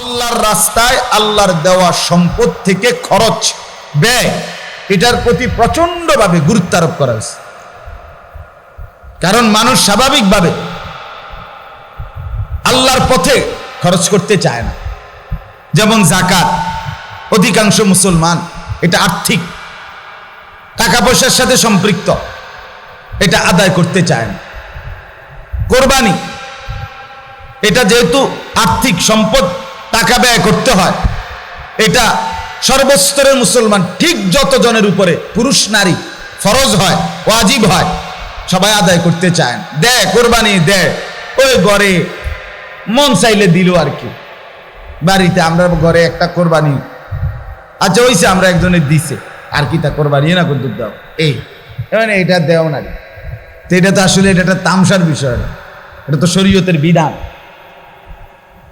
আল্লাহর রাস্তায় আল্লাহর দেওয়া সম্পদ থেকে খরচ ব্যয় এটার প্রতি প্রচন্ডভাবে গুরুত্ব আরোপ করা হয়েছে। কারণ মানুষ স্বাভাবিকভাবে আল্লাহর পথে খরচ করতে চায় না। যেমন যাকাত, অধিকাংশ মুসলমান এটা আর্থিক টাকা পয়সার সাথে সম্পৃক্ত, এটা আদায় করতে চায় না। কোরবানি এটা যেহেতু আর্থিক সম্পদ, টাকা ব্যয় করতে হয়, এটা সর্বস্তরের মুসলমান ঠিক যত জনের উপরে পুরুষ নারী ফরজ হয়, ওয়াজিব হয়, সবাই আদায় করতে চায়। দেয়, কোরবানি দেয়, ওই ঘরে মন চাইলে দিল আর কি। বাড়িতে আমরা ঘরে একটা কোরবানি, আচ্ছা হইছে আমরা একজনের দিছে আর কি, তা কোরবানি না করতে দাও, এই মানে এটা দেও না। তো এটা তো আসলে এটা একটা তামসার বিষয় না, এটা তো শরীয়তের বিধান,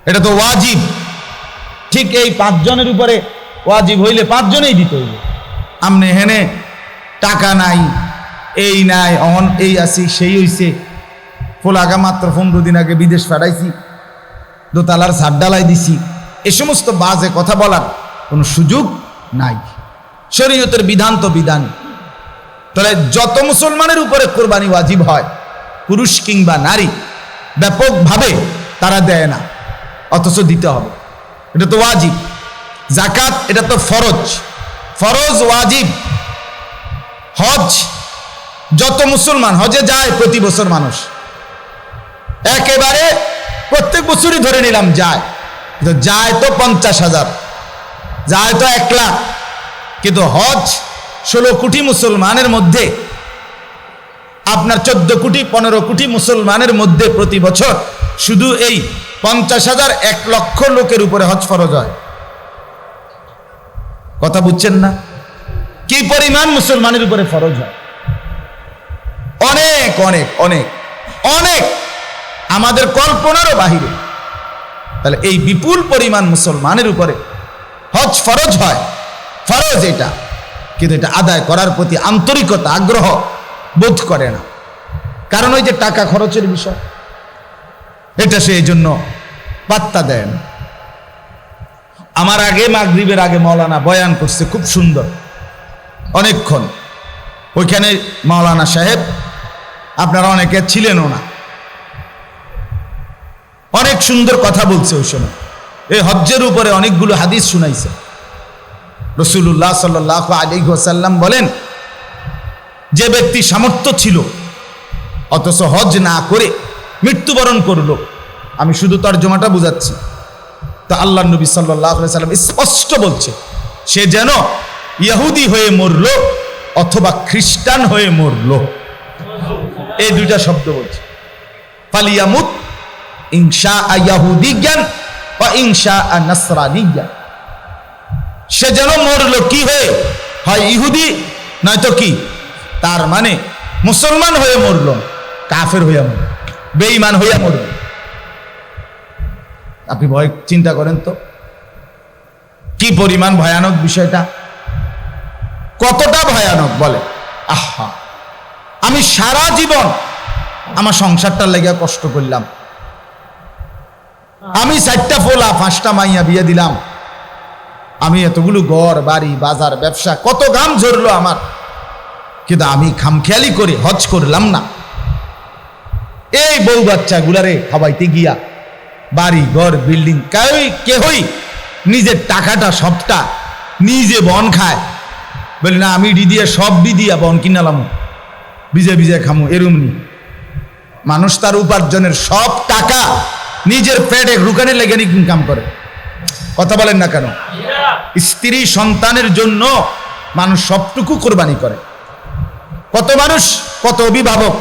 এটা তো ওয়াজিব। ঠিক এই 5 জনের উপরে ওয়াজিব হইলে 5 জনেই দিতে হইবে। আমনে হেনে টাকা নাই, এই নাই, অহন এই আছি, সেই হইছে, ফোলাগা মাত্র 15 দিন আগে বিদেশ পাঠাইছি, দোতলার ছাদ ডালাই দিছি, এ সমস্ত বাজে কথা বলার কোনো সুযোগ নাই। শরীয়তের বিধান তো বিধান। তাহলে যত মুসলমানের উপরে কোরবানি ওয়াজিব হয়, পুরুষ কিংবা নারী, ব্যাপকভাবে তারা দেয় না, অথচ দিতে হবে, এটা তো ওয়াজিব। যাকাত এটা তো ফরজ, ফরজ ওয়াজিব। হজ, যত মুসলমান হজে যায় প্রতি বছর মানুষ, একেবারে প্রত্যেক বছরই ধরে নিলাম যায়, যায় তো 50,000, যায় তো 1 লাখ, কিন্তু হজ 16 কোটি মুসলমানের মধ্যে, আপনার 14 কোটি 15 কোটি মুসলমানের মধ্যে প্রতি বছর শুধু এই 50,000 1 লক্ষ লোকের উপরে হজ ফরজ হয়। কথা বুঝছেন না? কি পরিমাণ মুসলমানের উপরে ফরজ হয়? অনেক অনেক অনেক অনেক, আমাদের কল্পনারও বাহিরে। তাহলে এই বিপুল পরিমাণ মুসলমানের উপরে হজ ফরজ হয়, ফরজ এটা, কিন্তু এটা আদায় করার প্রতি আন্তরিকতা, আগ্রহ বোধ করে না। কারণ ওই যে টাকা খরচের বিষয়, এটা সে এই জন্য পাত্তা দেয় না। আমার আগে মাগরিবের আগে মাওলানা বয়ান করছে, খুব সুন্দর, অনেকক্ষণ। ওইখানে মাওলানা সাহেব, আপনারা অনেকে ছিলেনও না, অনেক সুন্দর কথা বলছে ওই সময়। এই হজ্জের উপরে অনেকগুলো হাদিস শুনাইছে। রাসূলুল্লাহ সাল্লাল্লাহু আলাইহি ওয়াসাল্লাম বলেন, যে ব্যক্তি সামর্থ্য ছিল অথচ হজ না করে মৃত্যুবরণ করলো, আমি শুধু তর্জমাটা বুঝাচ্ছি, তা আল্লাহর নবী সাল্লাল্লাহু আলাইহি ওয়াসাল্লাম স্পষ্ট বলছে, সে যেন ইহুদি হয়ে মরলো অথবা খ্রিস্টান হয়ে মরলো। এই দুইটা শব্দ বলছে, ফালিয়ামুত ইনশা ইয়াহুদিয়ান ওয়া ইনশা নাসরানিয়ান। সে যেন মরলো কি হয়ে, হয় ইহুদি নয়তো কি, তার মানে মুসলমান হয়ে মরলো, কাফের হইয়া মরল, বেঈমান হইয়া মরল। আপনি ভয় চিন্তা করেন তো কি পরিমাণ ভয়ানক বিষয়টা, কতটা ভয়ানক বলে। আহা, আমি সারা জীবন আমার সংসারটার লেগে কষ্ট করলাম, আমি 4টা ফোলা 5টা মাইয়া বিয়ে দিলাম, আমি এতগুলো ঘর বাড়ি বাজার ব্যবসা, কত ঘাম ঝরলো আমার, কিন্তু আমি খামখেয়ালি করে হজ করলাম না। এই বউ বাচ্চা গুলারে খাওয়াইতে গিয়া বাড়ি ঘর বিল্ডিং, কেহই নিজের টাকাটা সবটা নিজে বন খায়, বলি না আমি দিয়ে সব দিয়া বন কিনালাম, ভিজে ভিজে খামু, এরুমনি। মানুষ তার উপার্জনের সব টাকা নিজের পেটে ঢুকানের লেগে ইনকাম করে। কথা বলেন না কেন? স্ত্রী সন্তানের জন্য মানুষ সবটুকু কোরবানি করে। কত মানুষ, কত অভিভাবক,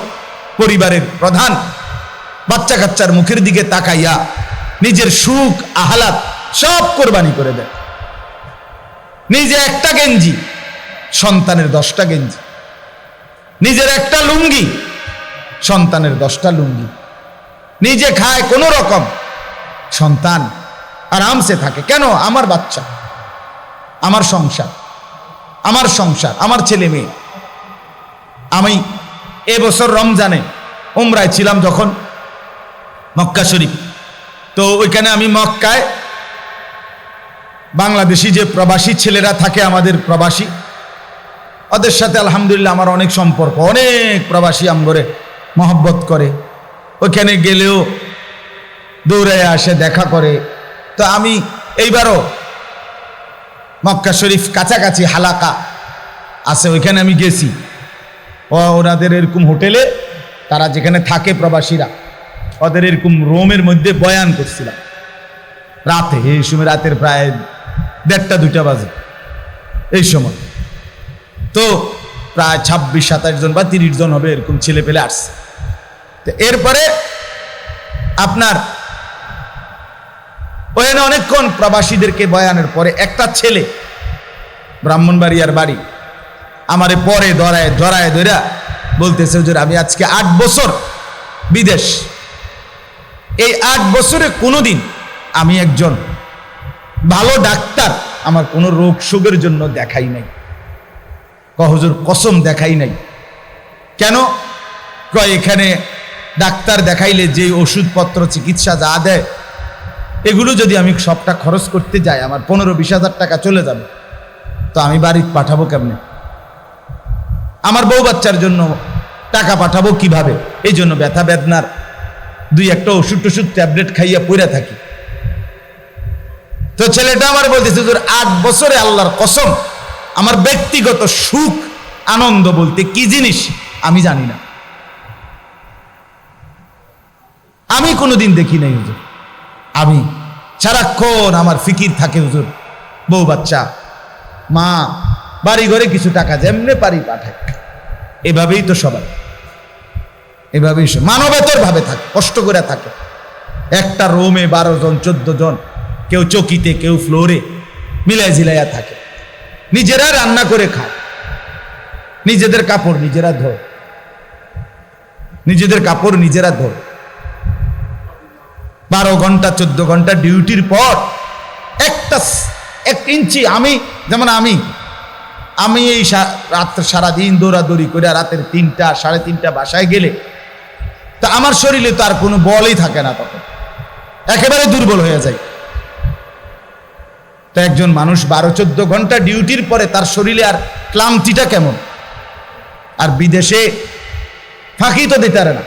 পরিবারের প্রধান বাচ্চা কাচ্চার মুখের দিকে তাকাইয়া নিজের সুখ আহ্লাদ সব কোরবানি করে দেয়। নিজে একটা গেঞ্জি, সন্তানের 10টা গেঞ্জি, নিজের একটা লুঙ্গি, সন্তানের 10টা লুঙ্গি, নিজে খায় কোনো রকম, সন্তান আরামসে থাকে। কেন? আমার বাচ্চা, আমার সংসার, আমার সংসার, আমার ছেলে মেয়ে। আমি এবছর রমজানে উমরায় ছিলাম যখন, মক্কা শরীফ, তো ওইখানে আমি মক্কায় বাংলাদেশি যে প্রবাসী ছেলেরা থাকে, আমাদের প্রবাসী, ওদের সাথে আলহামদুলিল্লাহ আমার অনেক সম্পর্ক। অনেক প্রবাসী আমগরে মহব্বত করে, ওখানে গেলেও দৌড়ায় আসে, দেখা করে। তো আমি এইবারও মক্কা শরীফ কাছাকাছি হালাকা আছে, ওইখানে আমি গেছি। ওনাদের এরকম হোটেলে, তারা যেখানে থাকে প্রবাসীরা, ওদের এরকম রুমের মধ্যে বয়ান করছিলাম রাতে। এই সময় রাতের প্রায় 1:30-2টা বাজে এই সময়। তো প্রায় 26-27 জন বা 30 জন হবে, এরকম ছেলে পেলে আসছে। তো এরপরে আপনার ওখানে অনেকক্ষণ প্রবাসীদেরকে বয়ানের পরে একটা ছেলে, ব্রাহ্মণবাড়িয়ার বাড়ি, আমারে পরে জড়ায় ধরা বলতেছে, হুজুর আমি আজকে 8 বছর বিদেশ, এই 8 বছরে কোনোদিন আমি একজন ভালো ডাক্তার আমার কোনো রোগ শোকের জন্য দেখাই নাই। হুজুর কসম দেখাই নাই। কেন? এখানে ডাক্তার দেখাইলে যে ওষুধপত্র চিকিৎসা যা দেয়, এগুলো যদি আমি সবটা খরচ করতে যাই, আমার 15-20 হাজার টাকা চলে যাবে। তো আমি বাড়ি পাঠাবো কেমনে? আমার বউ বাচ্চার জন্য টাকা পাঠাবো কিভাবে? এই জন্য ব্যথা বেদনার 2-1টা ওষুধ ট্যাবলেট খাইয়া পড়ে থাকি। তো ছেলেটা আমার বলতেছে, হুজুর 8 বছরে আল্লাহর কসম আমার ব্যক্তিগত সুখ আনন্দ বলতে কি জিনিস আমি জানি না, আমি কোনোদিন দেখি নাই হুজুর। আমি সারাক্ষণ আমার ফিকির থাকে হুজুর, বউ বাচ্চা, মা, বাড়ি ঘরে কিছু টাকা যেমনে পারি পাঠায়। এভাবেই তো সবাই, এভাবেই মানবেতর ভাবে থাকে, কষ্ট করে থাকে। একটা রুমে 12 জন 14 জন, কেউ চকিতে, কেউ ফ্লোরে মিলাই ঝিলাইয়া থাকে। নিজেরা রান্না করে খায়, নিজেদের কাপড় নিজেরা ধোয়, নিজেদের কাপড় নিজেরা ধোয়। 12 ঘন্টা 14 ঘন্টা ডিউটির পর 1 ইঞ্চি, আমি যেমন আমি এই রাত্রে সারাদিন দৌড়াদৌড়ি করে রাতের 3টা 3:30 বাসায় গেলে তা আমার শরীরে তো আর কোনো বলই থাকে না, তখন একেবারে দুর্বল হয়ে যায়। তো একজন মানুষ 12-14 ঘন্টা ডিউটির পরে তার শরীরে আর ক্লান্তিটা কেমন? আর বিদেশে ফাঁকি তো দিতে পারে না,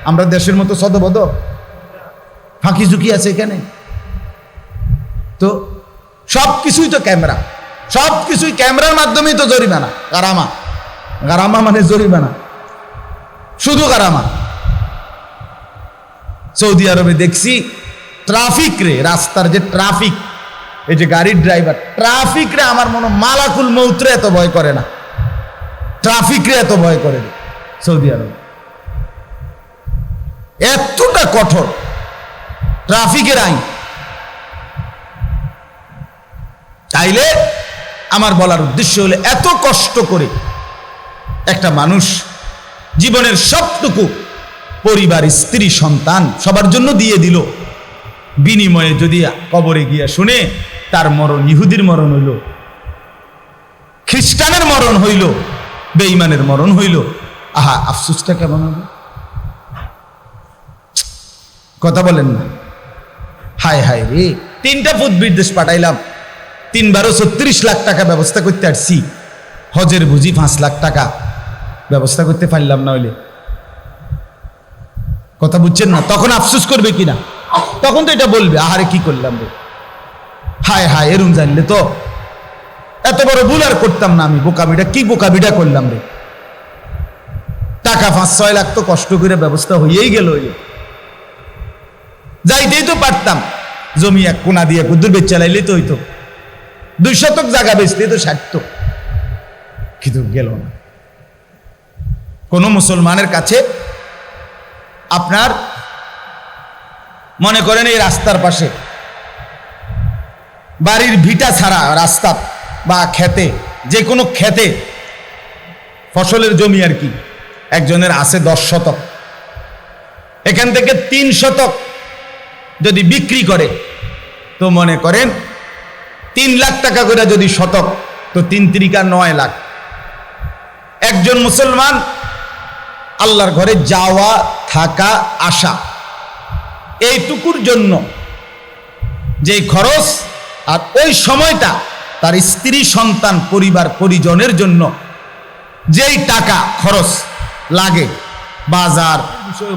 আমরা দেশের মতো সদবদ ফাঁকি ঝুঁকি আছে এখানে। তো সব কিছুই তো ক্যামেরা, সব কিছুই ক্যামেরার মাধ্যমেই তো জরিমানা, গারামা মানে জরিমানা, শুধু গারামা। সৌদি আরবে দেখছি ট্রাফিক রে, রাস্তার যে ট্রাফিক, এই যে গাড়ির ড্রাইভার, ট্রাফিক রে আমার মনে মালাকুল মৌতরে এত ভয় করে না, ট্রাফিক রে এত ভয় করে সৌদি আরব। এতটা কঠোর ট্রাফিকের আইন। তাইলে আমার বলার উদ্দেশ্য হলো, এত কষ্ট করে একটা মানুষ জীবনের সবটুকু পরিবার, স্ত্রী, সন্তান সবার জন্য দিয়ে দিল, বিনিময়ে যদি কবরে গিয়া শুনে তার মরণ ইহুদির মরণ হইল, খ্রিস্টানের মরণ হইল, বেঈমানের মরণ হইল, আহা আফসোসটা কেমন হবে? কথা বলেন না? হায় হায় রে, 3টা পুত বিদেশ পাঠাইলাম, 3বারও 36 লাখ টাকা ব্যবস্থা করতে আসছি, হজের বুঝি 5 লাখ টাকা ব্যবস্থা করতে পারলাম না। হইলে কথা বুঝছেন না? তখন আফসোস করবে কিনা? তখন তো এটা বলবে, আহারে কি করলাম রে, হায় হায়, এরম জানলে তো এত বড় ভুল আর করতাম না আমি, বোকামিটা করলাম রে। টাকা 5-6 লাখ তো কষ্ট করে ব্যবস্থা হয়েই গেল, যাইতেই তো পারতাম, জমি 1 কোনা দিয়ে কুদ্দুর বেচ চালাইলেই তো হইতো, 2 শতক জায়গা বেচলেই তো সারতো, কিন্তু গেল না। কোন মুসলমানের কাছে আপনার মনে করেন এই রাস্তার পাশে বাড়ির ভিটা ছাড়া রাস্তা বা খেতে, যে কোনো খেতে ফসলের জমি আর কি, একজনের আছে 10 শতক, এখান থেকে 3 শতক যদি বিক্রি করে তো মনে করেন 3 লাখ টাকা করে যদি শতক, তো 3-3 9 লাখ। একজন মুসলমান আল্লাহর ঘরে যাওয়া, থাকা, আসা, এইটুকুর জন্য যে খরচ আর ওই সময়টা তার স্ত্রী সন্তান পরিবার পরিজনের জন্য যেই টাকা খরচ লাগে, বাজার,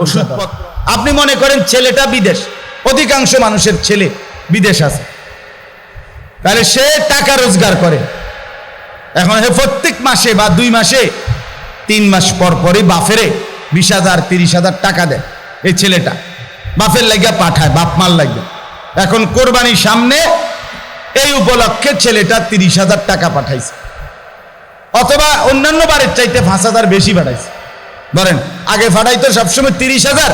ওষুধপত্র, আপনি মনে করেন ছেলেটা বিদেশ, অধিকাংশ মানুষের ছেলে বিদেশ আছে, তাহলে সে টাকা রোজগার করে। এখন প্রত্যেক মাসে বা 2 মাসে 3 মাস পর পরই বাফেরে 20,000 30,000 টাকা দেয়। এই ছেলেটা বাপের লাগিয়া পাঠায়, বাপ মার লাগিয়া। এখন কোরবানির সামনে এই উপলক্ষে ছেলেটা 30,000 টাকা পাঠাইছে, অথবা অন্যান্য বারের চাইতে 5,000 বেশি পাঠাইছে। ধরেন আগে পাঠাইতো সবসময় 30,000,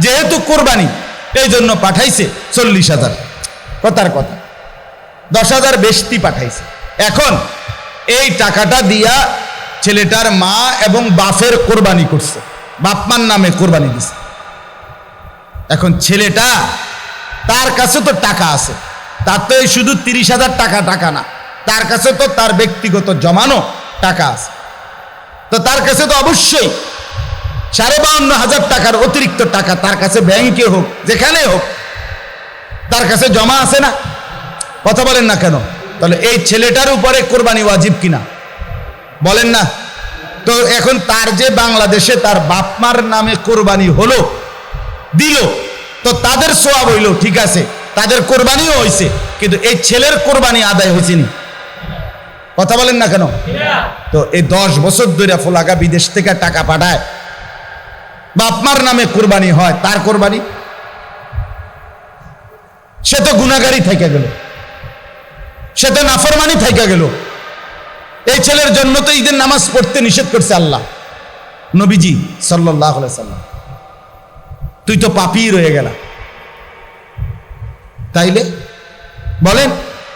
যেহেতু কোরবানি এই জন্য পাঠাইছে 40,000। কথার কথা 10,000 বেশি পাঠাইছে। এখন এই টাকাটা দিয়া ছেলেটার মা এবং বাপের কোরবানি করছে, বাপ মার নামে কোরবানি দিছে। এখন ছেলেটা, তার কাছে তো টাকা আছে, তার তো এই শুধু 30,000 টাকা না, তার কাছে তো তার ব্যক্তিগত জমানো টাকা আছে। তো তার কাছে তো অবশ্যই 52,500 টাকার অতিরিক্ত টাকা তার কাছে ব্যাংকে হোক যেখানে হোক তার কাছে জমা আছে না? কথা বলেন না কেন? তাহলে এই ছেলেটার উপরে কোরবানি ওয়াজিব কিনা বলেন না? তো এখন তার যে বাংলাদেশে তার বাপ মার নামে কোরবানি হলো, দিল, তো তাদের সওয়াব হইল, ঠিক আছে, তাদের কোরবানিও হয়েছে, কিন্তু এই ছেলের কোরবানি আদায় হয়েছে নি? কথা বলেন না কেন? তো এই 10 বছর ধরে ফোলাগা বিদেশ থেকে টাকা পাঠায়, বাপ মার নামে কোরবানি হয়, তার কোরবানি সে তো গুনাহগারী থেকে গেল, সে তো নাফরমানি থেকে গেল। এই ছেলের জন্য তো ঈদের নামাজ পড়তে নিষেধ করছে আল্লাহ, নবীজি সাল্লাল্লাহু আলাইহি সাল্লাম। তুই তো পাপী রয়ে গেলা। তাইলে বলেন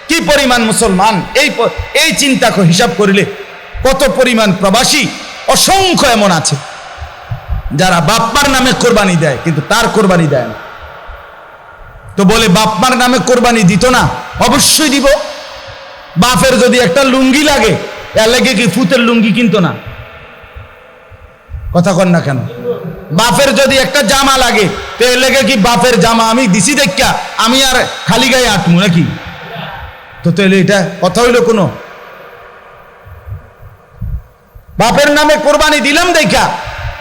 কি পরিমাণ মুসলমান, এই চিন্তা হিসাব করিলে কত পরিমাণ প্রবাসী অসংখ্য এমন আছে যারা বাপ্পার নামে কোরবানি দেয় কিন্তু তার কোরবানি দেয় না। তো বলে বাপ্পার নামে কোরবানি দিত না? অবশ্যই দিব। বাপের যদি একটা লুঙ্গি লাগে, এর লাগে কি ফুতের লুঙ্গি কিনতো না? কথা কন না কেন? বাপের যদি একটা জামা লাগে, তো এর লাগে কি বাপের জামা আমি দিছি দেখা আমি আর খালি গায়ে আটমু নাকি? তো তাহলে এটা কথা হইল কোনো? বাপের নামে কোরবানি দিলাম দেখা,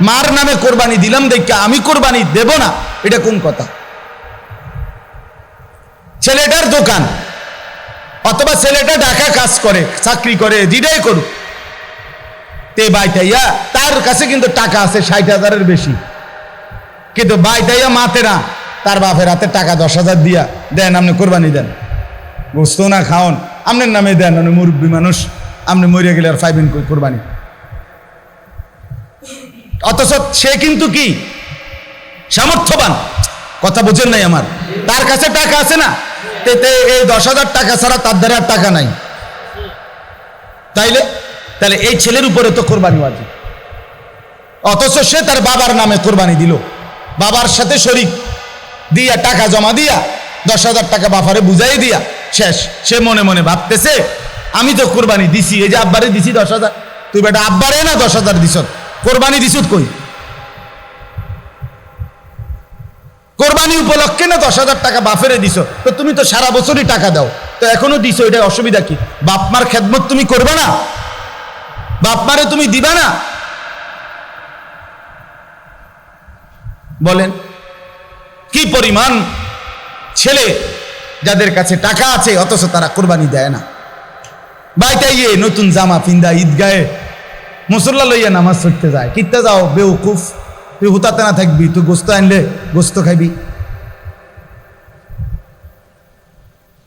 মার নামে কোরবানি দিলাম দেখা আমি কোরবানি দেব না, এটা কোন কথা? ছেলেটার দোকান অথবা ছেলেটা ঢাকা কাজ করে, চাকরি করে, যেটাই করুক, তে বাইতাইয়া তার কাছে কিন্তু টাকা আছে 60,000-এর বেশি, কিন্তু বাইতাইয়া মাতে না, তার বাপের হাতে টাকা 10,000 দিয়া দেন, আপনি কোরবানি দেন, বুঝতো না খাওন আপনার নামে দেন, আপনি মুরব্বী মানুষ, আপনি মরিয়া গেলে আর পাইবেন কোরবানি। অথচ সে কিন্তু কি সামর্থ্যবান, কথা বুঝেন নাই আমার, তার কাছে টাকা আছে না, এই 10,000 টাকা ছাড়া তার দ্বারা আর টাকা নাই। তাহলে এই ছেলের উপরে তো কোরবানি ওয়াজিব, অথচ সে তার বাবার নামে কোরবানি দিল, বাবার সাথে শরীক দিয়া টাকা জমা দিয়া 10,000 টাকা বাপারে বুঝাই দিয়া শেষ। সে মনে মনে ভাবতেছে আমি তো কোরবানি দিছি, এই যে আব্বারে দিছি 10,000, তুই বেটা আব্বারে না 10,000 দিছ, কোরবানি দিছ কই? কোরবানি উপলক্ষে না 10,000 টাকা বাপেরে দিছ, তো তুমি তো সারা বছরই টাকা দাও, তো এখনো দিছো, এটা অসুবিধা কি? বাপ মার খেদমত তুমি করবে না? বাপ মারে তুমি দিবা না? বলেন কি পরিমাণ ছেলে যাদের কাছে টাকা আছে অথচ তারা কোরবানি দেয় না। বাইটাইয়ে নতুন জামা পিন্দা ঈদগাহে মুসল্লা লইয়া নামাজ পড়তে যায়, কিত্তে যাও বেউকুফ, তুই হুতাতে না থাকবি, তুই গোস্ত আনলে গোস্ত খাইবি।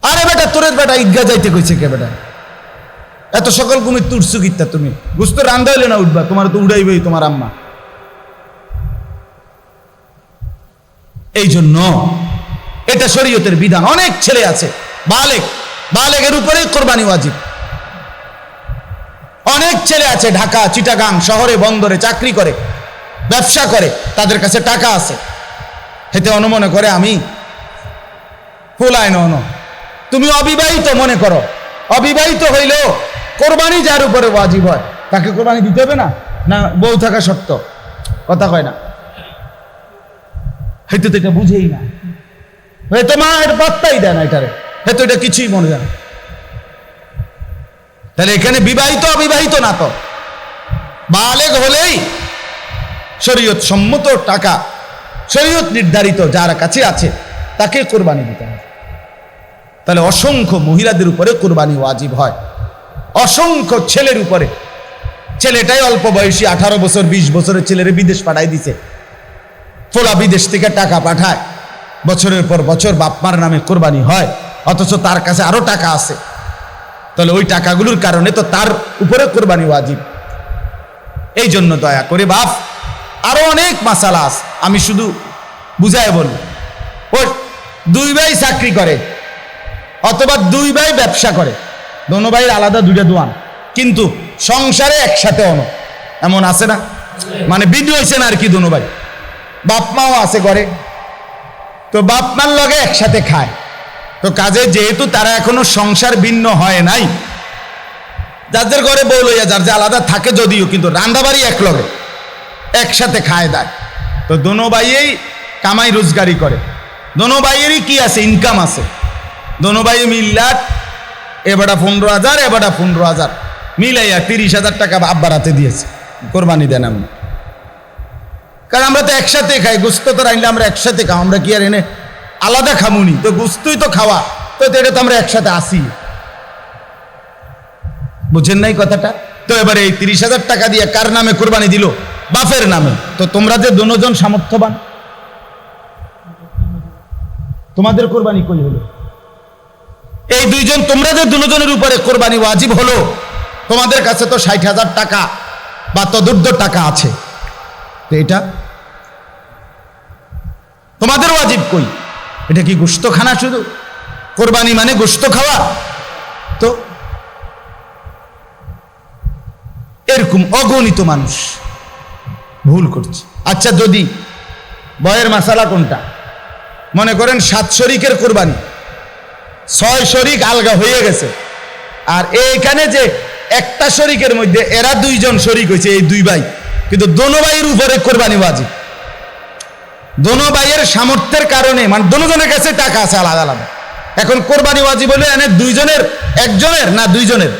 আরে বেটা তোরের বেটা ঈদগাহ যাইতে কইছে কে বেটা? এত সকল তুমি তুরছু কিত্তা, তুমি গোস্ত রান্দা হইলে না উঠবা, তোমার তো উড়াইবেই তোমার আম্মা। এই জন্য এটা শরীয়তের বিধান। অনেক ছেলে আছে বালেগের উপরে কোরবানি ওয়াজিব। অনেক ছেলে আছে ঢাকা চিটাগাং শহরে বন্দরে চাকরি করে, ব্যবসা করে, তাদের কাছে টাকা আছে, হেতে অনুমনে করে আমি ফুলায় ন। তুমি অবিবাহিত মনে করো, অবিবাহিত হইলেও কোরবানি যার উপরে ওয়াজিব হয় তাকে কোরবানি দিতে হবে না? না বউ থাকা সত্য? কথা কয় না, হয়তো তো এটা বুঝেই না, হয়তো মা এর পাত্তাই দেয় না এটারে। তো এটা কিছুই মনে যায় না। তাহলে এখানে বিবাহিত অবিবাহিত না, তো বালেগ হলেই শরীয়ত সম্মত টাকা, শরীয়ত নির্ধারিত যার কাছে আছে তাকে কোরবানি দিতে হবে। তাহলে অসংখ্য মহিলাদের উপরে কোরবানি ওয়াজিব হয়, অসংখ্য ছেলের উপরে। ছেলেটাই অল্প বয়সী 18 বছর 20 বছরের ছেলেরে বিদেশ পাঠাই দিছে, ফোলা বিদেশ থেকে টাকা পাঠায়, বছরের পর বছর বাপমার নামে কোরবানি হয়, অথচ তার কাছে আরো টাকা আছে। তাহলে ওই টাকাগুলোর কারণে তো তার উপরে কোরবানি ওয়াজিব। এই জন্য দয়া করে বাপ, আরো অনেক মাসালা আছে, আমি শুধু বুঝায় বলব। ওই 2 ভাই চাকরি করে অথবা 2 ভাই ব্যবসা করে, দোনো ভাইয়ের আলাদা 2টা দোয়ান, কিন্তু সংসারে একসাথে অন, এমন আছে না? মানে বিধি হয়েছে না আর কি, দোনো ভাই, বাপ মাও আছে ঘরে, তো বাপ মার লগে একসাথে খায়। তো কাজে যেহেতু তারা এখনো সংসার ভিন্ন হয় নাই, যাদের ঘরে বউ লইয়া যার যে আলাদা থাকে যদিও, কিন্তু রান্দাবাড়ি এক লগে একসাথে খায় দেয়। তো দোনো ভাইয়েই কামাই রোজগারি করে, দোনো ভাইয়েরই কি আছে, ইনকাম আছে। দোনো ভাই মিল্লাত এবারটা 15,000 এবারটা 15,000 মিলাইয়া 30,000 টাকা আব্বার হাতে দিয়েছে, কোরবানি দেন আমি। কারণ আমরা তো একসাথে খাই, গোস্ত তো রাইলে আমরা একসাথে খাও, আমরা কি আর এনে আলাদা খামুনি? তো গোস্তই তো খাওয়া, তো এটা তো আমরা একসাথে আসি। বুঝেন নাই কথাটা? তো এবারে এই 30,000 টাকা দিয়ে কার নামে কোরবানি দিল? বাপের নামে। তো তোমরা যে দুজন সামর্থ্যবান, তোমাদের কোরবানি কই হলো? এই 2 জন, তোমরা যে দুজনের উপরে কোরবানি ওয়াজিব হলো, তোমাদের কাছে তো 60,000 টাকা বা তদুর্ধ্ব টাকা আছে, তো এটা তোমাদের ওয়াজিব কই? এটা কি গোশত খানা? শুধু কোরবানি মানে গোশত খাওয়া? তো এরকম অগণিত মানুষ ভুল করছে। আচ্ছা, যদি বয়ের মাসালা কোনটা? মনে করেন 7 শরিকের কোরবানি, 6 শরিক আলগা হয়ে গেছে, আর এইখানে যে একটা শরিকের মধ্যে এরা 2 জন শরিক হয়েছে, এই 2 ভাই, কিন্তু দোনো ভাইয়ের উপরে কোরবানি ওয়াজিব। দোনো ভাইয়ের সামর্থ্যের কারণে, মানে দোনো জনের কাছে টাকা আছে আলাদা আলাদা, এখন কোরবানি ওয়াজিব হলে এনে 2 জনের, একজনের না 2 জনের?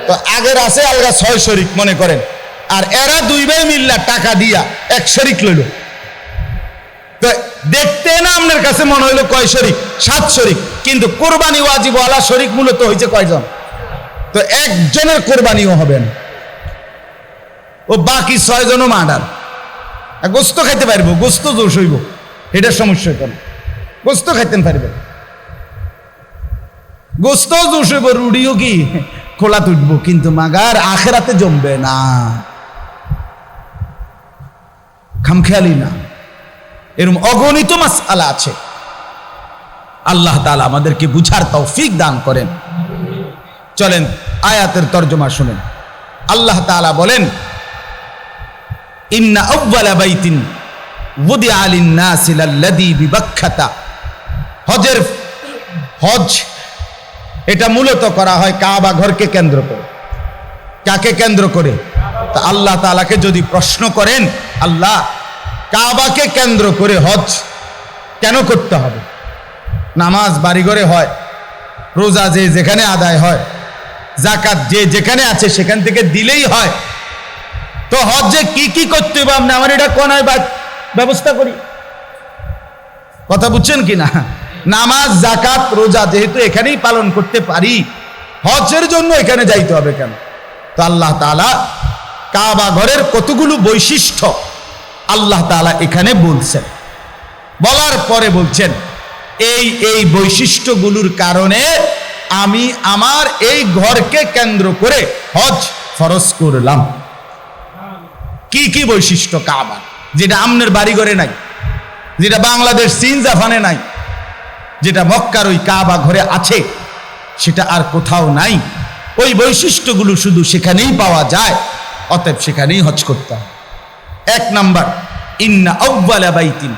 তো আগের আছে আলগা 6 শরিক মনে করেন, আর এরা 2 ভাই মিল্লা টাকা দিয়া 1 শরিক লইল। তো দেখতে না আপনার কাছে মনে হইলো কয় শরিক? 7 শরিক, কিন্তু কোরবানি ওয়াজিব ওয়ালা শরিক মূলত হয়েছে কয়জন? তো একজনের কোরবানিও হবে না, ও বাকি 6 জনও মার্ডার। গোস্ত খাইতে পারবো, গোস্ত দোষ হইব, এটার সমস্যা কেন? গোস্ত খাইতেন পারবেন, গোস্ত দোষ হইব, রুডিও কি খোলা তুটবো, কিন্তু মাগার আখেরাতে জমবে না, খামখেয়ালি না। এরকম অগণিত মাসআলা আছে। আল্লাহ তাআলা আমাদেরকে বুঝার তৌফিক দান করেন। চলেন আয়াতের তরজমা শুনেন। আল্লাহ তাআলা বলেন, ইন্না আউওয়ালা বাইতিন ওয়াদিআ লিন-নাসি লাল্লাযী বিবাক্কাতা। হজ এটা মূলত করা হয় কাবা ঘরকে কেন্দ্র করে। কাকে কেন্দ্র করে? তা আল্লাহ তাআলাকে যদি প্রশ্ন করেন, আল্লাহ কাবাকে কেন্দ্র করে হজ কেন করতে হবে? নামাজ বাড়িঘরে হয়, রোজা যে যেখানে আদায় হয়, যাকাত যে যেখানে আছে সেখান থেকে দিলেই হয়, তো হজ্জে কি কি করতে হবে? আপনি আমার এটা কোন ব্যবস্থা করি, কথা বুঝছেন কি না? নামাজ যাকাত রোজা যেহেতু এখানেই পালন করতে পারি, হজের জন্য এখানে যাইতে হবে কেন? তো আল্লাহ তাআলা কাবা ঘরের কতগুলো বৈশিষ্ট্য আল্লাহ তাআলা এখানে বলছেন, বলার পরে বলছেন এই বৈশিষ্ট্যগুলোর কারণে আমি আমার এই ঘরকে কেন্দ্র করে হজ ফরজ করলাম। কি কি বৈশিষ্ট্য কাবা, যেটা আমনের বাড়ি ঘরে নাই, যেটা বাংলাদেশ চীন জাপানে নাই, যেটা মক্কার ওই কাবা ঘরে আছে, সেটা আর কোথাও নাই। ওই বৈশিষ্ট্যগুলো শুধু সেখানেই পাওয়া যায়, অতএব সেখানেই হজ করতে হবে। 1 নাম্বার, ইন্না আউওয়ালা বাইতিন,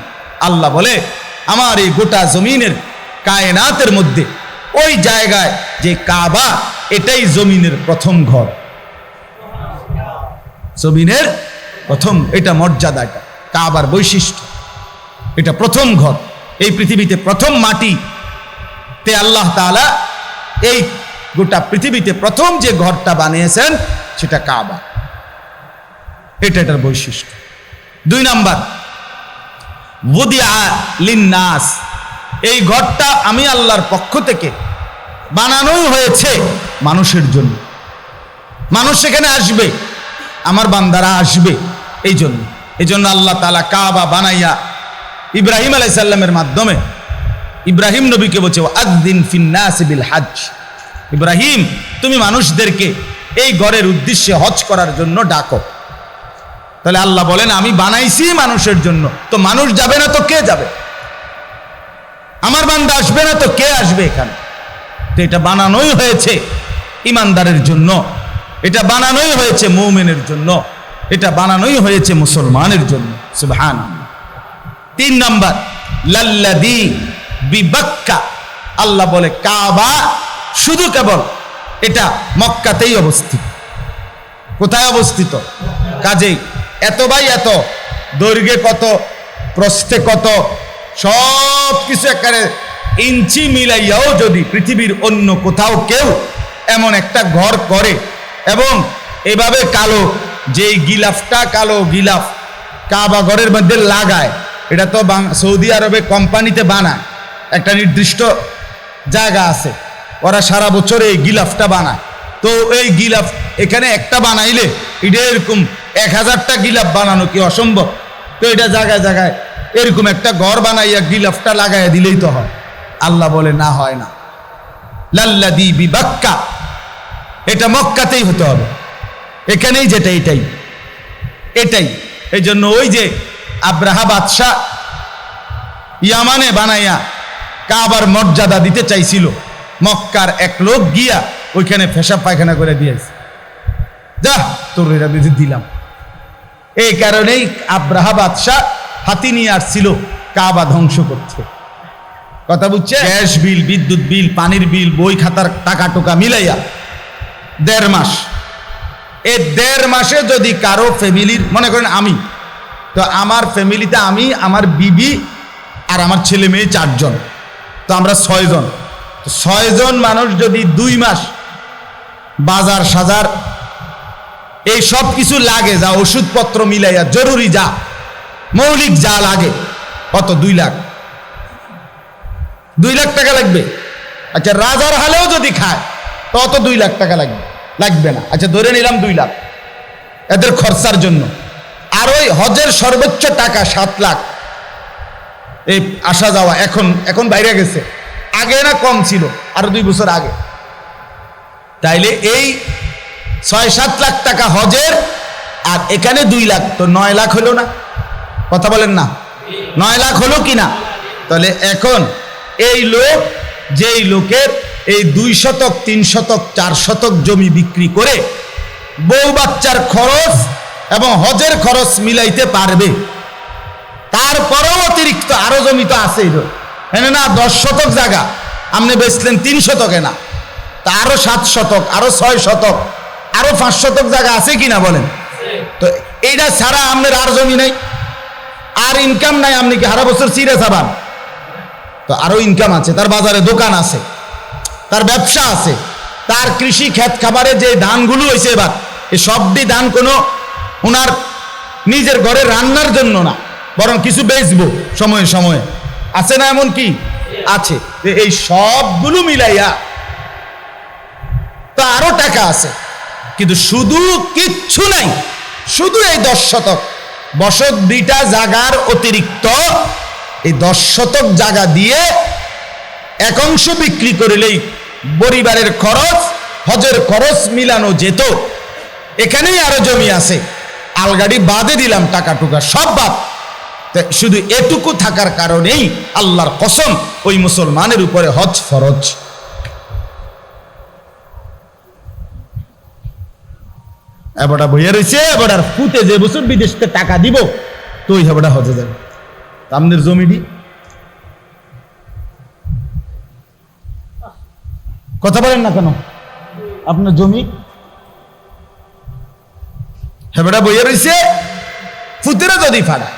আল্লাহ বলে আমার এই গোটা জমিনের কায়নাতের মধ্যে ওই জায়গায় যে কাবা, এটাই জমিনের প্রথম ঘর, জমিনের প্রথম, এটা মর্যাদা, এটা কাবার বৈশিষ্ট্য, এটা প্রথম ঘর। এই পৃথিবীতে প্রথম মাটিতে তে আল্লাহ তাআলা এই গোটা পৃথিবীতে প্রথম যে ঘরটা বানিয়েছেন সেটা কাবা। এটার বৈশিষ্ট্য। 2 নাম্বার, ওয়াদিআ লিন্নাস, এই ঘরটা আমি আল্লাহর পক্ষ থেকে বানানোই হয়েছে মানুষের জন্য। মানুষ সেখানে আসবে, আমার বান্দারা আসবে, এই জন্য আল্লাহ তাআলা কাবা বানাইয়া ইব্রাহিম আলাইহিস সালামের মাধ্যমে ইব্রাহিম নবীকে বলছে আযদিন ফিন্নাস বিল হজ, ইব্রাহিম তুমি মানুষদেরকে এই ঘরের উদ্দেশ্যে হজ করার জন্য ডাকো। তাহলে আল্লাহ বলেন আমি বানাইছি মানুষের জন্য, তো মানুষ যাবে না তো কে যাবে? আমার বান্দা আসবে না তো কে আসবে এখানে? তো এটা বানানোই হয়েছে ইমানদারের জন্য, এটা বানানোই হয়েছে মুমিনের জন্য, এটা বানানোই হয়েছে মুসলমানের জন্য। সুবহানাল্লাহ। 3 নাম্বার, লাল্লাযী বিবাক্কা, আল্লাহ বলে কাবা শুধু কেবল এটা মক্কাতেই অবস্থিত। কোথায় অবস্থিত? কাজেই এত বাই এত, দৈর্ঘ্যে কত, প্রস্থে কত, সব কিছু একেবারে ইঞ্চি মিলাইয়াও যদি পৃথিবীর অন্য কোথাও কেউ এমন একটা ঘর করে এবং এভাবে কালো, যেই গিলাফটা কালো গিলাফ কাবা ঘরের মধ্যে লাগায়, এটা তো সৌদি আরবে কোম্পানিতে বানায়, একটা নির্দিষ্ট জায়গা আছে, ওরা সারা বছর এই গিলাফটা বানায়। তো এই গিলাফ এখানে একটা বানাইলে এটা এরকম 1000টা গিলাফ বানানো কি অসম্ভব? তো এটা জায়গায় জায়গায় এরকম একটা ঘর বানাইয়া গিলাফটা লাগাইয়া দিলেই তো হয়। আল্লাহ বলে না, হয় না। লাল্লাযী বিবাক্কা, এটা মক্কাতেই হতে হবে, এখানেই যেটা এটাই। এই জন্য ওই যে আব্রাহা বাদশাহ ইয়ামানে বানাইয়া কাবার মর্যাদা দিতে চাইছিল, মক্কার এক লোক গিয়া ওইখানে পেশাব পায়খানা করে দিয়েছে, যা তোর এটা বেঁধে দিলাম। এই কারণেই আব্রাহা বাদশাহ হাতি নিয়ে আসছিল কাবা ধ্বংস করতে। কথা বুঝছে? গ্যাস বিল, বিদ্যুৎ বিল, পানির বিল, বই খাতার টাকা টোকা মিলাইয়া 1.5 মাস, এই 1.5 মাসে যদি কারো ফ্যামিলির, মনে করেন আমি, তো আমার ফ্যামিলিতে আমি, আমার বিবি আর আমার ছেলে মেয়ে 4 জন, তো আমরা 6 জন। তো 6 জন মানুষ যদি 2 মাস বাজার সাজার এই সব কিছু লাগে, যা ওষুধপত্র মিলাইয়া জরুরি যা মৌলিক যা লাগে, কত? 2 লাখ। 2 লাখ টাকা লাগবে। আচ্ছা, রাজার হালেও যদি খায় তত 2 লাখ টাকা লাগবে না। আচ্ছা, ধরে নিলাম 2 লাখ এদের খরচার জন্য। আর ওই হজের সর্বোচ্চ টাকা 7 লাখ, এই আসা যাওয়া এখন বাইরে গেছে, আগে না কম ছিল, আরো 2 বছর আগে। তাইলে এই 6-7 লাখ টাকা হজের, আর এখানে 2 লাখ, তো 9 লাখ হলো না? কথা বলেন না, 9 লাখ হলো কি না? তাহলে এখন এই লোক, যেই লোকের এই 2 শতক 3 শতক 4 শতক জমি বিক্রি করে বউ বাচ্চার খরচ এবং হজের খরচ মিলাইতে পারবে, তারপরেও অতিরিক্ত আরো জমি তো আছে, হ্যাঁ না? 10 শতক জায়গা আপনি বেচলেন 3 শতকে না, তা আরো 7 শতক, আরো 6 শতক, আরো 5 শতক জায়গা আছে কিনা বলেন? তো এইটা ছাড়া আপনার আর জমি নাই, আর ইনকাম নাই, আপনি কি সারা বছর চিড়ে খাবার? তো আরো ইনকাম আছে, তার বাজারে দোকান আছে, তার ব্যবসা আছে, তার কৃষি ক্ষেত খাবারে যে ধানগুলো হয়েছে এবার, এই সবটি ধান কোনো ওনার নিজের ঘরে রান্নার জন্য না, বরং কিছু বেচবো সময়ে সময়ে, আছে না? এমন কি আছে? এই সবগুলো মিলাইয়া তো আরো টাকা আছে, কিন্তু শুধু কিচ্ছু নাই, শুধু এই 10 শতক বসত বিটা জায়গার অতিরিক্ত এই 10 শতক জায়গা দিয়ে 1 অংশ বিক্রি করিলেই পরিবারের খরচ, হজের খরচ মিলানো যেত। এখানেই আরো জমি আছে, আলগাড়ি বাদে দিলাম, টাকা টুকা সব বাদ। শুধু এটুকু থাকার কারণেই আল্লাহর কসম ওই মুসলমানের উপরে হজ ফরজ। এবারটা বইয়া রয়েছে, এবার আর ফুটে যে বছর বিদেশে টাকা দিব তো ওই হেবাটা হজে যাবে। আপনাদের জমিটি কথা বলেন না কেন? আপনার জমি হেবাটা বইয়া রয়েছে, ফুতেরা যদি ফাড়া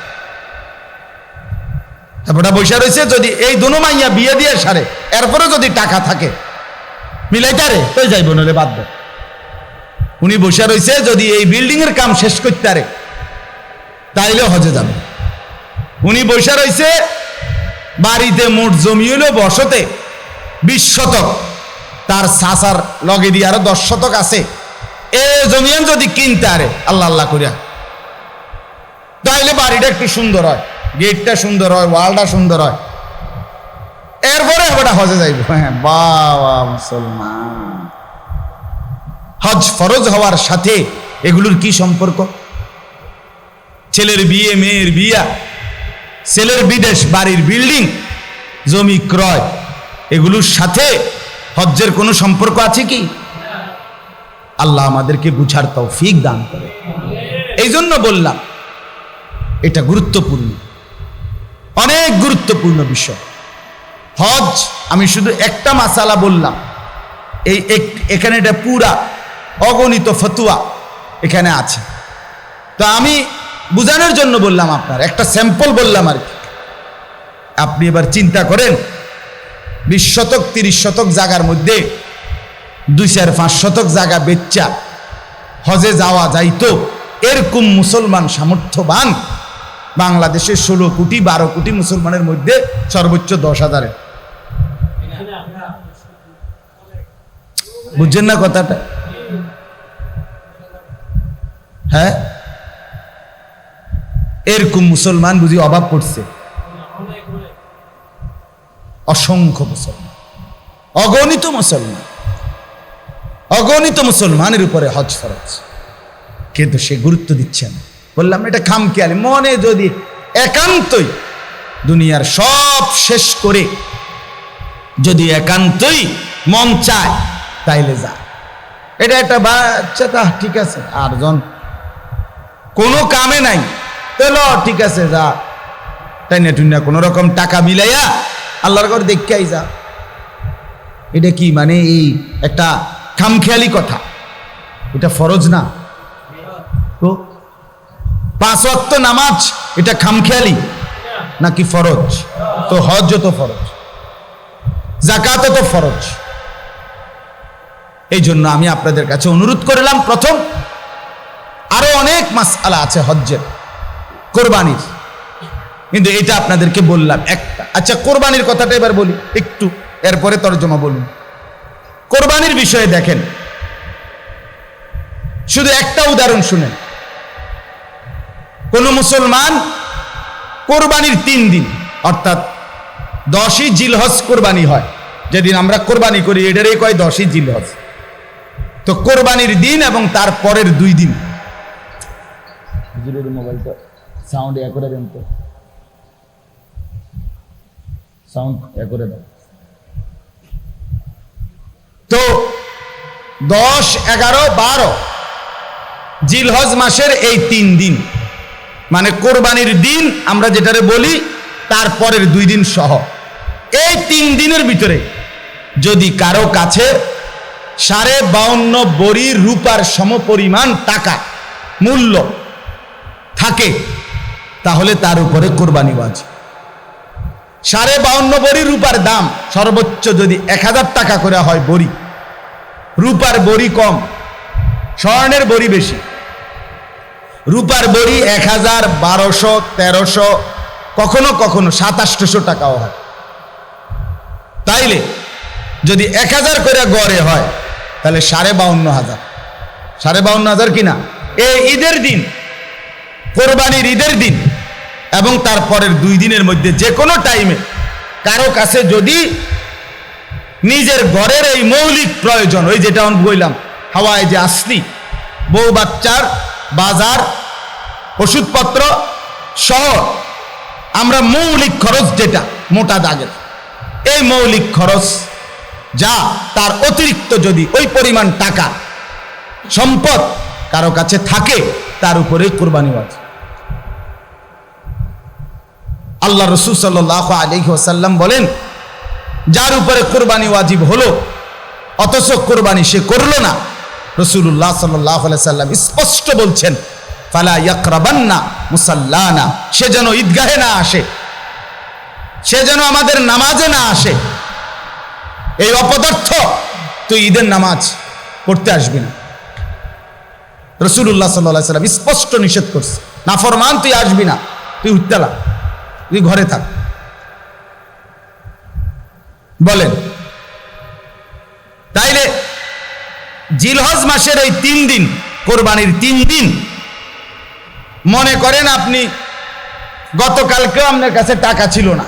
তারপরে বৈশা রয়েছে, যদি এই দুনো মাইয়া বিয়ে দিয়ে সারে এরপরে যদি টাকা থাকে মিলাইতারে তো যাইব, নলে বাদ দেয়। উনি বসে রয়েছে, যদি এই বিল্ডিং এর কাম শেষ করতে পারে তাইলে হজে যাবে। উনি বসে রয়েছে, বাড়িতে মোট জমি হইল বসতে 20 শতক, তার সাসার লগে দিয়ে আরো 10 শতক আছে। এ জমিয়ান যদি কিনতে আরে আল্লাহ আল্লাহ করিয়া, তাইলে বাড়িটা একটু সুন্দর হয়, গেটটা সুন্দর হয়, ওয়ালটা সুন্দর হয়, এরপরে ওটা হজে যাইব। হ্যাঁ, বাবা মুসলমান, হজ ফরজ হওয়ার সাথে এগুলোর কি সম্পর্ক? ছেলের বিয়ে, মেয়ের বিয়া, ছেলের বিদেশ, বাড়ির বিল্ডিং, জমি ক্রয়, এগুলোর সাথে হজ্জের কোনো সম্পর্ক আছে কি? আল্লাহ আমাদেরকে বুঝার তৌফিক দান করে। এই জন্য বললাম এটা গুরুত্বপূর্ণ, অনেক গুরুত্বপূর্ণ বিষয় হজ। আমি শুধু একটা মাসালা বললাম, এখানে এটা পুরা অগণিত ফতুয়া এখানে আছে। তো আমি বুঝানোর জন্য বললাম, আপনার একটা স্যাম্পল বললাম আর কি। আপনি এবার চিন্তা করেন, 20 শতক 30 শতক জায়গার মধ্যে 2-4-5 শতক জায়গা বেচ্চা হজে যাওয়া যাইতো, এরকম মুসলমান সামর্থ্যবান বাংলাদেশের 16 কোটি 12 কোটি মুসলমানের মধ্যে সর্বোচ্চ 10,000। বুঝছেন না কথাটা? হ্যাঁ, এরকম মুসলমান বুঝি অভাব পড়ছে? অসংখ্য মুসলমান, অগণিত মুসলমান, অগণিত মুসলমানের উপরে হজ ফরজ, কিন্তু সে গুরুত্ব দিচ্ছে না। বললাম এটা খামখেয়ালি। মনে যদি একান্তই দুনিয়ার সব শেষ করে যদি একান্তই মন চায় তাইলে যা, এটা একটা বাচ্চা, তা ঠিক আছে। আর জন কোনো কামে নাই, তাহলে ঠিক আছে যা, তাই না টুইনা কোনো রকম টাকা মিলাইয়া আল্লাহর ঘর দেখাই যা। এটা কি মানে এই একটা খামখেয়ালি কথা? এটা ফরজ না তো? 5 ওয়াক্ত নামাজ এটা খামখেয়ালি নাকি ফরজ? তো হজ তো ফরজ, যাকাত তো ফরজ। এই জন্য আমি আপনাদের কাছে অনুরোধ করলাম, প্রথম আরো অনেক মাসআলা আছে হজ্জের, কোরবানির, কিন্তু এটা আপনাদেরকে বললাম একটা। আচ্ছা, কোরবানির কথাটা এবার বলি একটু, এরপরে তরজমা বলুন। কোরবানির বিষয়ে দেখেন, শুধু একটা উদাহরণ শুনেন। কোন মুসলমান কোরবানির 3 দিন, অর্থাৎ 10ই জিলহজ কোরবানি হয়, যেদিন আমরা কোরবানি করি এটারই কয় 10ই জিলহজ। তো কোরবানির দিন এবং তার পরের 2 দিন, মোবাইলটা সাউন্ড এ করে দেন তো, সাউন্ড এ করে দেন তো। 10, 11, 12 জিলহজ মাসের এই 3 দিন, মানে কোরবানির দিন আমরা যেটারে বলি তারপরের 2 দিন সহ, এই 3 দিনের ভিতরে যদি কারো কাছে 52.5 বড়ি রূপার সমপরিমাণ টাকা মূল্য থাকে, তাহলে তার উপরে কোরবানি ওয়াজিব। 52.5 বড়ি রূপার দাম সর্বোচ্চ যদি 1000 টাকা করে হয় বড়ি, রূপার বড়ি কম, স্বর্ণের বড়ি বেশি। রূপার বড়ি 1000, 1200, 1300, কখনো কখনো 2700 টাকাও হয়। তাইলে যদি 1000 করে গড়ে হয় তাহলে 52,500, 52,500 কিনা? এই ঈদের দিন, কোরবানির ঈদের দিন এবং তারপরের 2 দিনের মধ্যে যে কোনো টাইমে কারো কাছে যদি নিজের ঘরের এই মৌলিক প্রয়োজন, ওই যেটা আমি বললাম হাওয়ায় যে আসলি, বউ বাচ্চার বাজার, ওষুধপত্র সহ আমরা মৌলিক খরচ যেটা মোটা দাগের, এই মৌলিক খরচ যা তার অতিরিক্ত যদি ওই পরিমাণ টাকা সম্পদ কারো কাছে থাকে, তার উপরে কোরবানি ওয়াজিব। আল্লাহ রাসূল সাল্লাল্লাহু আলাইহি ওয়াসাল্লাম বলেন, যার উপরে কোরবানি ওয়াজিব হলো অথচ কোরবানি সে করলো না, রাসূলুল্লাহ সাল্লাল্লাহু আলাইহি ওয়াসাল্লাম স্পষ্ট বলছেন, ফালা ইয়াকরাবান্না মুসাল্লানা, সে যেন ঈদগাহে না আসে। সে যেন আমাদের নামাজে না আসে। এই অপদার্থ তুই ঈদের নামাজ পড়তে আসবি না। রাসূলুল্লাহ সাল্লাল্লাহু আলাইহি ওয়াসাল্লাম স্পষ্ট নিষেধ করছে, নাফরমান তুই আসবি না, তুই উঠতেলা, তুই ঘরে থাক। বলেন, তাইলে জিলহজ মাসের এই 3 দিন, কোরবানির 3 দিন, মনে করেন আপনি গতকালকেও আপনার কাছে টাকা ছিল না,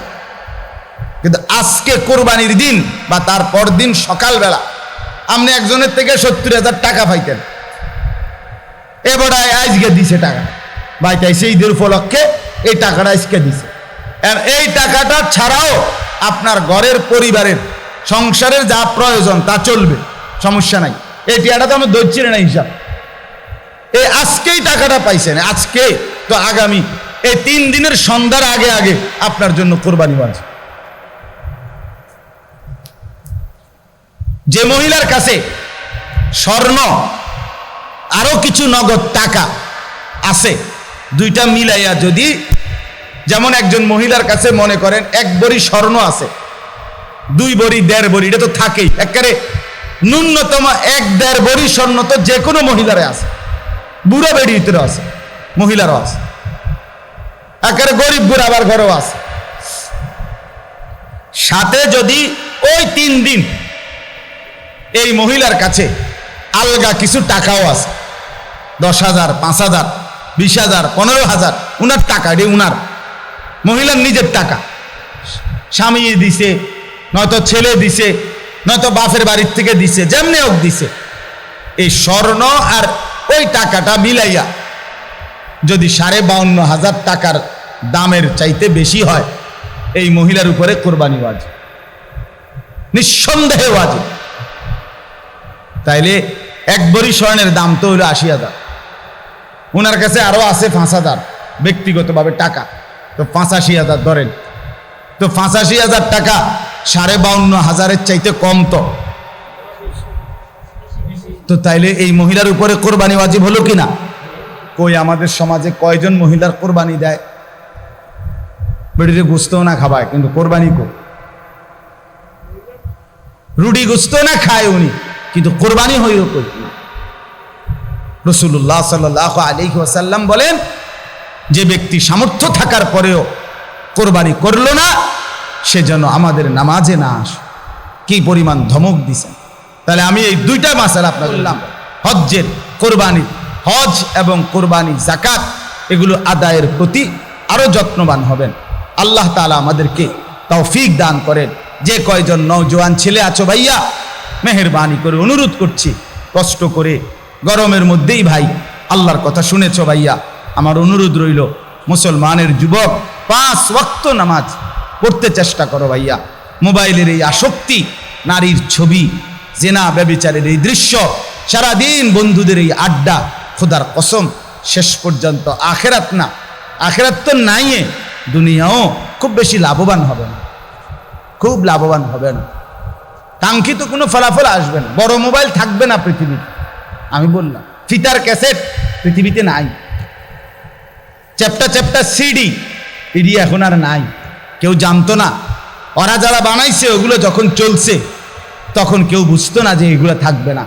কিন্তু আজকে কোরবানির দিন বা তার পর দিন সকালবেলা আপনি একজনের থেকে 70,000 টাকা পাইতেন, এবারে আজকে দিছে টাকা, বাইতাইছে ঈদের উপলক্ষে এই টাকাটা আজকে দিছে। এই টাকাটা ছাড়াও আপনার ঘরের পরিবারের সংসারের যা প্রয়োজন তা চলবে, সমস্যা নাই। এই টাকাটা তো আমি ধরছি না হিসাব, এই আজকেই টাকাটা পাইছেন, আজকে তো আগামী এই 3 দিনের সন্ধ্যার আগে আগে আপনার জন্য কোরবানি ওয়াজিব। যে মহিলার কাছে স্বর্ণ আরো কিছু নগদ টাকা আছে, দুইটা মিলাইয়া যদি, যেমন একজন মহিলার কাছে মনে করেন 1 ভরি স্বর্ণ আছে, 2 ভরি 1.5 ভরি, এটা তো থাকেই, একেবারে ন্যূনতম 1-1.5 ভরি স্বর্ণ তো যে কোনো মহিলারে আছে, বুড়ো বেড়ির ভিতরে আছে, মহিলারও আছে, একেবারে গরিব বুড়া আবার ঘরেও আছে। সাথে যদি ওই 3 দিন এই মহিলার কাছে আলগা কিছু টাকাও আছে, 10,000, 5,000, 20,000, 15,000, উনার টাকা, এটি উনার মহিলার নিজের টাকা, স্বামী দিছে, নয়তো ছেলে দিছে, নয়তো বাপের বাড়ির থেকে দিছে, যেমনি হোক দিছে, এই স্বর্ণ আর ওই টাকাটা মিলাইয়া যদি 52,500 টাকার দামের চাইতে বেশি হয়, এই মহিলার উপরে কোরবানি ওয়াজিব, নিঃসন্দেহে ওয়াজিব। তাইলে 1 ভরি স্বর্ণের দাম তো হলো 80,000, ওনার কাছে আরো আছে 5,000 ব্যক্তিগতভাবে টাকা, তো 85,000 ধরেন, তো 85,000 টাকা 52,500-এর চাইতে কম, তো তাইলে এই মহিলার উপরে কোরবানি ওয়াজিব হলো কিনা? কই আমাদের সমাজে কয়জন মহিলার কোরবানি দেয়? বেড়িতে গুস্তও না খাবায়, কিন্তু কোরবানি কো, রুটি গুস্তও না খায় উনি, কিন্তু কোরবানি হইল কই? রাসূলুল্লাহ সাল্লাল্লাহু আলাইহি ওয়াসাল্লাম বলেন, যে ব্যক্তি সামর্থ্য থাকার পরেও কোরবানি করলো না, সে যেন আমাদের নামাজে না আসে। কি পরিমাণ ধমক দিছেন! তাহলে আমি এই 2টা মাসালা আপনাকে বললাম, হজ্জের, কোরবানি, হজ এবং কোরবানি, যাকাত, এগুলো আদায়ের প্রতি আরো যত্নবান হবেন। আল্লাহ তাআলা আমাদেরকে তৌফিক দান করেন। যে কয়জন নওজোয়ান ছেলে আছো ভাইয়া, মেহেরবানি করে অনুরোধ করছি, কষ্ট করে গরমের মধ্যেই ভাই আল্লাহর কথা শুনেছ ভাইয়া, আমার অনুরোধ রইল, মুসলমানের যুবক 5 ওয়াক্ত নামাজ পড়তে চেষ্টা করো ভাইয়া। মোবাইলের এই আসক্তি, নারীর ছবি, জেনা ব্যভিচারের এই দৃশ্য, সারাদিন বন্ধুদের এই আড্ডা, খোদার কসম শেষ পর্যন্ত আখেরাত না, আখেরাত তো নাই, দুনিয়াও খুব বেশি লাভবান হবে না, খুব লাভবান হবে না, কাঙ্ক্ষিত কোনো ফলাফল আসবে না। বড় মোবাইল থাকবে না পৃথিবীতে, আমি বললাম, ফিতার ক্যাসেট পৃথিবীতে নাই, চ্যাপ্টা চ্যাপ্টা সিডি, এডি এখন আর নাই, কেউ জানতো না। ওরা যারা বানাইছে ওগুলো যখন চলছে তখন কেউ বুঝতো না যে এগুলো থাকবে না।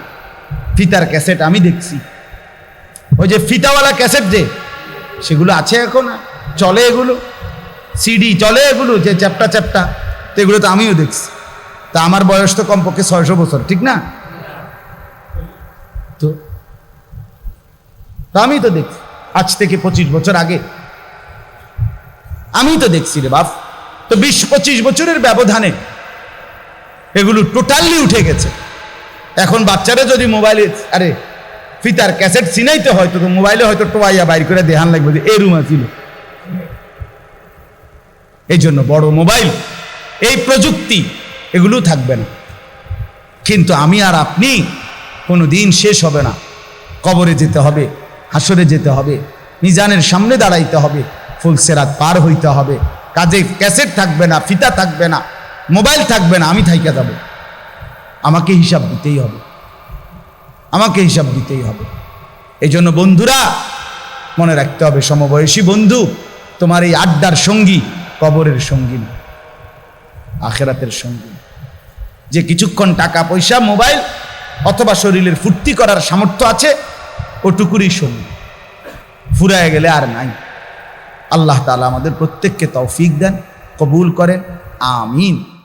ফিতার ক্যাসেট আমি দেখছি, ওই যে ফিতাওয়ালা ক্যাসেট যে, সেগুলো আছে এখন, চলে এগুলো, সিডি চলে এগুলো, যে চ্যাপ্টা চ্যাপ্টা, তো এগুলো তো আমিও দেখছি। তা আমার বয়স তো কমপক্ষে 600 বছর, ঠিক না? তো আমি তো দেখছি, আজ থেকে 25 বছর আগে আমি তো দেখছি রে বাপ। তো 20-25 বছরের ব্যবধানে এগুলো টোটালি উঠে গেছে। এখন বাচ্চারা যদি মোবাইলে, আরে ফিতার ক্যাসেট চিনাইতে হয়, তো মোবাইলে হয়তো টোয়াইয়া বাইর করে দেখান লাগবে যে এই রুমা ছিল। এই জন্য বড় মোবাইল, এই প্রযুক্তি, এগুলো থাকবে না। কিন্তু আমি আর আপনি কোনো দিন শেষ হবে না, কবরে যেতে হবে, হাসরে যেতে হবে, মিজানের সামনে দাঁড়াইতে হবে, ফুলসেরাত পার হইতে হবে। কাজে ক্যাসেট থাকবে না, ফিতা থাকবে না, মোবাইল থাকবে না, আমি থাইকা যাব। আমাকে হিসাব দিতেই হবে, আমাকে হিসাব দিতেই হবে। এই জন্য বন্ধুরা মনে রাখতে হবে, সমবয়সী বন্ধু তোমার এই আড্ডার সঙ্গী কবরের সঙ্গী না। আখেরাতের সঙ্গী। যে কিছুক্ষণ টাকা পয়সা মোবাইল অথবা শরীরের ফুর্তি করার সামর্থ্য আছে ওটুকুরই সঙ্গী, ফুরায় গেলে আর নাই। আল্লাহ তাআলা আমাদের প্রত্যেককে তৌফিক দেন, কবুল করেন, আমিন।